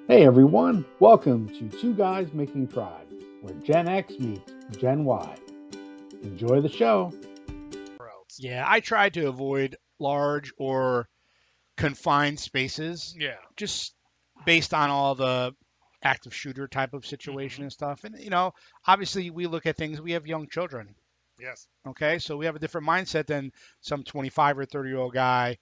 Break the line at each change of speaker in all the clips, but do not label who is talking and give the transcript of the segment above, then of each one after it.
Hey everyone, welcome to Two Guys Making Pride, where Gen X meets Gen Y. Enjoy the show.
Or else.
Yeah, I try to avoid large or confined spaces
Yeah.
just based on all the active shooter type of
Hmm.
situation and stuff. And, obviously we look at things, we have young children,
Yes.
okay? So we have a different mindset than some 25 or 30-year-old guy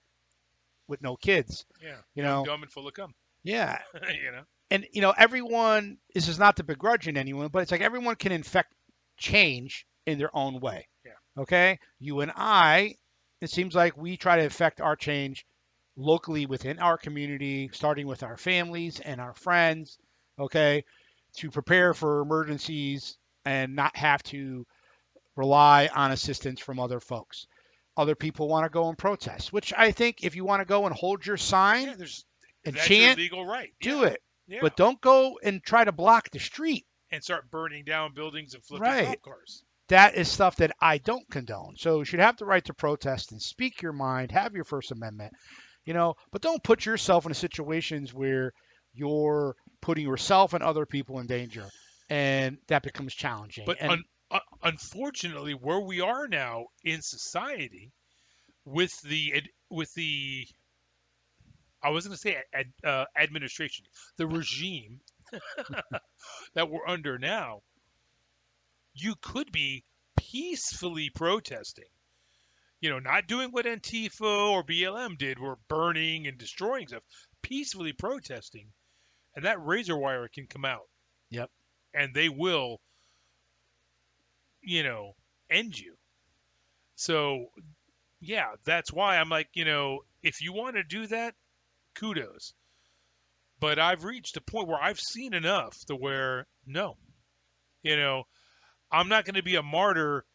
with no kids,
Yeah.
you
Young,
know?
dumb, and full of cum.
Yeah.
you know.
And, everyone, this is not to begrudge in anyone, but it's like everyone can infect change in their own way,
Yeah.
okay? You and I, it seems like we try to affect our change locally within our community, starting with our families and our friends, okay, to prepare for emergencies and not have to rely on assistance from other folks. Other people want to go and protest, which I think if you want to go and hold your
Yeah.
sign
There's
and
that's your
chant,
legal right.
do
Yeah.
it.
Yeah.
But don't go and try to block the street.
And start burning down buildings and flipping
Right.
cop cars.
That is stuff that I don't condone. So you should have the right to protest and speak your mind, have your First Amendment, but don't put yourself in situations where you're putting yourself and other people in danger, and that becomes challenging.
But
And
unfortunately, where we are now in society, with the I was going to say administration, the regime that we're under now, you could be peacefully protesting. Not doing what Antifa or BLM did, were burning and destroying stuff, peacefully protesting, and that razor wire can come out,
yep,
and they will, you know, end you. So, yeah, that's why I'm like, if you want to do that, kudos. But I've reached a point where I've seen enough to where, no, you know, I'm not going to be a martyr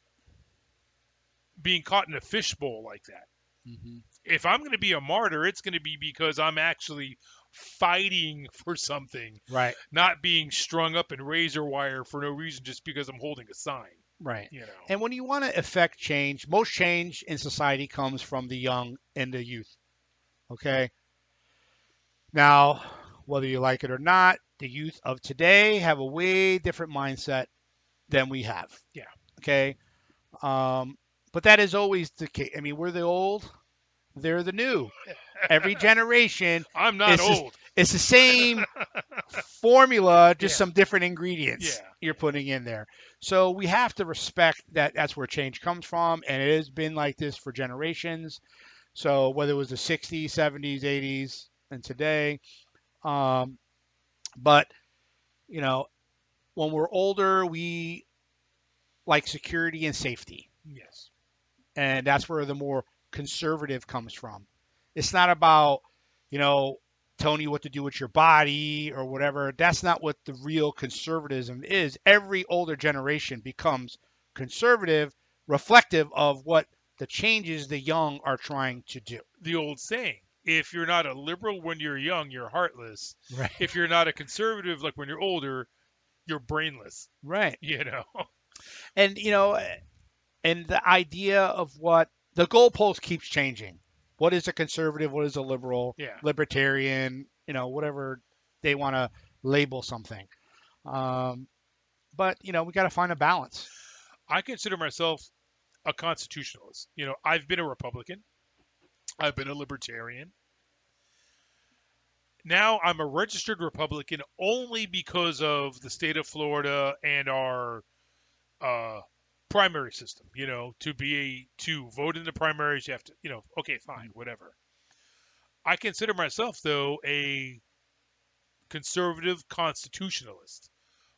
being caught in a fishbowl like that.
hmm
If I'm going to be a martyr, it's going to be because I'm actually fighting for something,
right,
not being strung up in razor wire for no reason just because I'm holding a sign.
right.
You know.
And when you want to affect change, most change in society comes from the young and the youth. Okay. Now, whether you like it or not, the youth of today have a way different mindset than we have.
Yeah.
Okay. Um, but that is always the case. I mean, we're the old, they're the new. Every generation,
I'm not
it's just,
old.
it's the same formula, just
Yeah.
some different ingredients
Yeah.
you're putting in there. So we have to respect that that's where change comes from, and it has been like this for generations. So whether it was the 60s, 70s, 80s, and today, um, but you know, when we're older, we like security and safety,
Yes.
and that's where the more conservative comes from. It's not about, you know, telling you what to do with your body or whatever. That's not what the real conservatism is. Every older generation becomes conservative, reflective of what the changes the young are trying to do.
The old saying, if you're not a liberal when you're young, you're heartless.
Right.
If you're not a conservative, like when you're older, you're brainless.
Right.
You know.
And and the idea of what the goalpost keeps changing. What is a conservative? What is a liberal?
Yeah.
Libertarian? Whatever they want to label something. Um, but we got to find a balance.
I consider myself a constitutionalist. I've been a Republican. I've been a libertarian. Now I'm a registered Republican only because of the state of Florida and our uh, primary system. To vote in the primaries, you have to. Okay, fine, whatever. I consider myself though a conservative constitutionalist.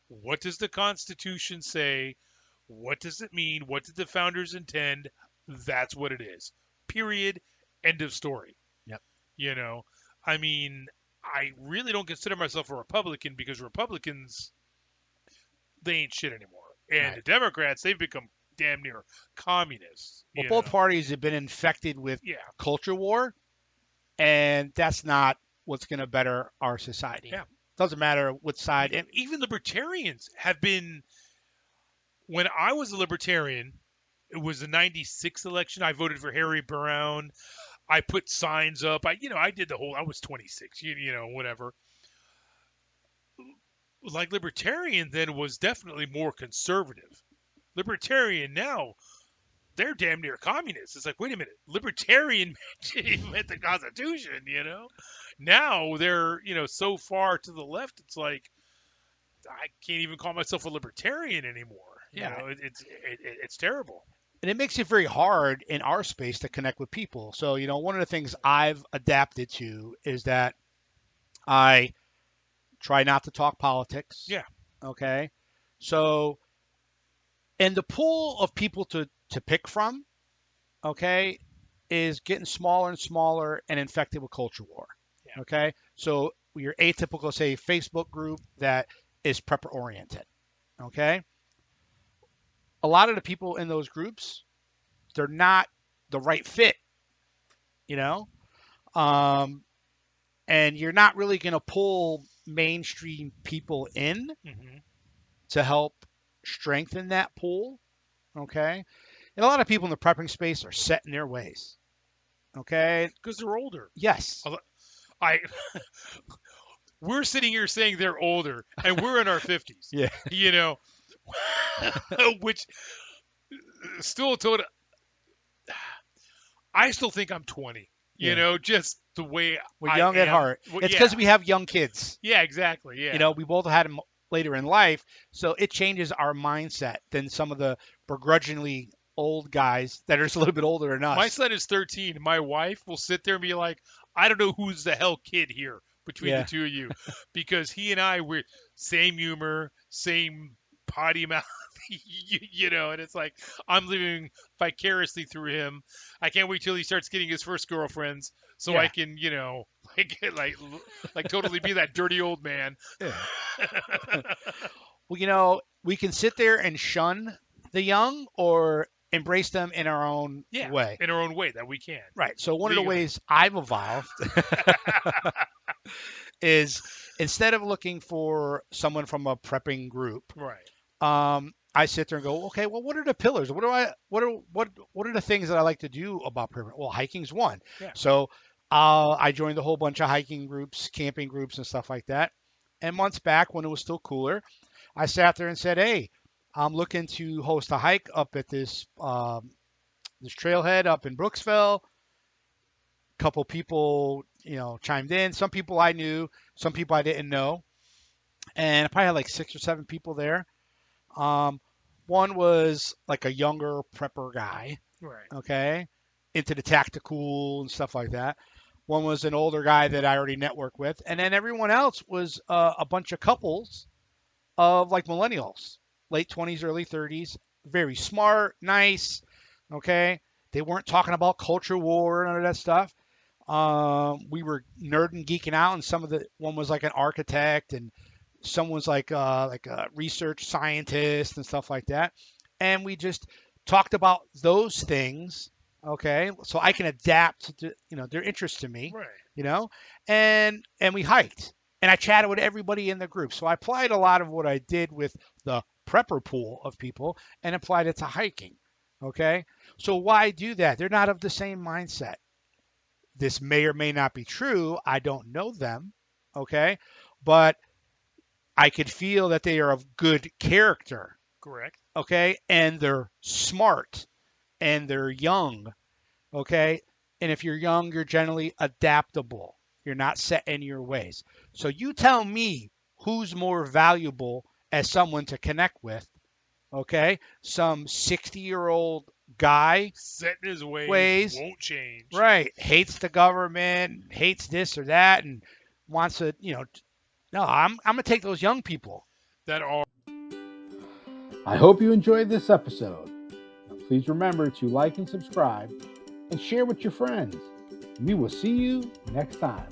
What does the Constitution say? What does it mean? What did the founders intend? That's what it is. Period. End of story.
Yep.
You know, I mean, I really don't consider myself a Republican because Republicans, they ain't shit anymore. And
Right.
the Democrats, they've become damn near communists,
Well, both parties have been infected with
Yeah,
culture war, and that's not what's going to better our society.
yeah.
Doesn't matter what side.
Even libertarians have been, when I was a libertarian, it was the 96 election. I voted for Harry Brown. I put signs up. I did the whole, I was 26, whatever. like libertarian then was definitely more conservative. Libertarian now, they're damn near communists. It's like, wait a minute, libertarian meant the Constitution, you know? Now they're, so far to the left, it's like, I can't even call myself a libertarian anymore.
Yeah.
It's terrible.
And it makes it very hard in our space to connect with people. So, one of the things I've adapted to is that I try not to talk politics.
Yeah.
Okay. So, and the pool of people to pick from, okay, is getting smaller and smaller and infected with culture war.
Yeah.
Okay. So your atypical, say, Facebook group that is prepper oriented. Okay. A lot of the people in those groups, they're not the right fit, and you're not really going to pull mainstream people in to help strengthen that pool. Okay. And a lot of people in the prepping space are set in their ways. Okay.
Because they're older.
Yes.
We're sitting here saying they're older, and we're in our 50s.
Yeah.
Which still told. I still think I'm 20. Just the way
we're young at heart. It's because we have young kids.
Yeah, exactly. Yeah.
We both had them later in life, so it changes our mindset than some of the begrudgingly old guys that are just a little bit older than us.
My son is 13. My wife will sit there and be like, I don't know who's the hell kid here between the two of you, because he and I were same humor, same potty mouth, and it's like I'm living vicariously through him. I can't wait till he starts getting his first girlfriends so I can, like totally be that dirty old man.
Yeah. Well, we can sit there and shun the young or embrace them in our own way.
In our own way that we can.
Right. So one of the ways I've evolved is instead of looking for someone from a prepping group,
right.
I sit there and go, okay, well, what are the pillars? What are the things that I like to do about prepping? Well, hiking's one.
Yeah.
So I joined a whole bunch of hiking groups, camping groups, and stuff like that. And months back, when it was still cooler, I sat there and said, hey, I'm looking to host a hike up at this trailhead up in Brooksville. A couple people, chimed in. Some people I knew, some people I didn't know. And I probably had like 6 or 7 people there. One was like a younger prepper guy.
Right.
Okay. Into the tactical and stuff like that. One was an older guy that I already networked with. And then everyone else was a bunch of couples of like millennials, late 20s, early 30s, very smart, nice. Okay. They weren't talking about culture war and all of that stuff. We were nerding, geeking out, and one was like an architect, and someone's like a research scientist and stuff like that. And we just talked about those things. Okay. So I can adapt to, their interests to me,
right.
And we hiked, and I chatted with everybody in the group. So I applied a lot of what I did with the prepper pool of people and applied it to hiking. Okay. So why do that? They're not of the same mindset. This may or may not be true. I don't know them. Okay. But I could feel that they are of good character.
Correct.
Okay. And they're smart and they're young. Okay. And if you're young, you're generally adaptable. You're not set in your ways. So you tell me who's more valuable as someone to connect with. Okay. Some 60-year-old guy.
Set in his ways. Won't change.
Right. Hates the government, hates this or that, and wants to, no, I'm going to take those young people.
That are.
I hope you enjoyed this episode. Now, please remember to like and subscribe and share with your friends. We will see you next time.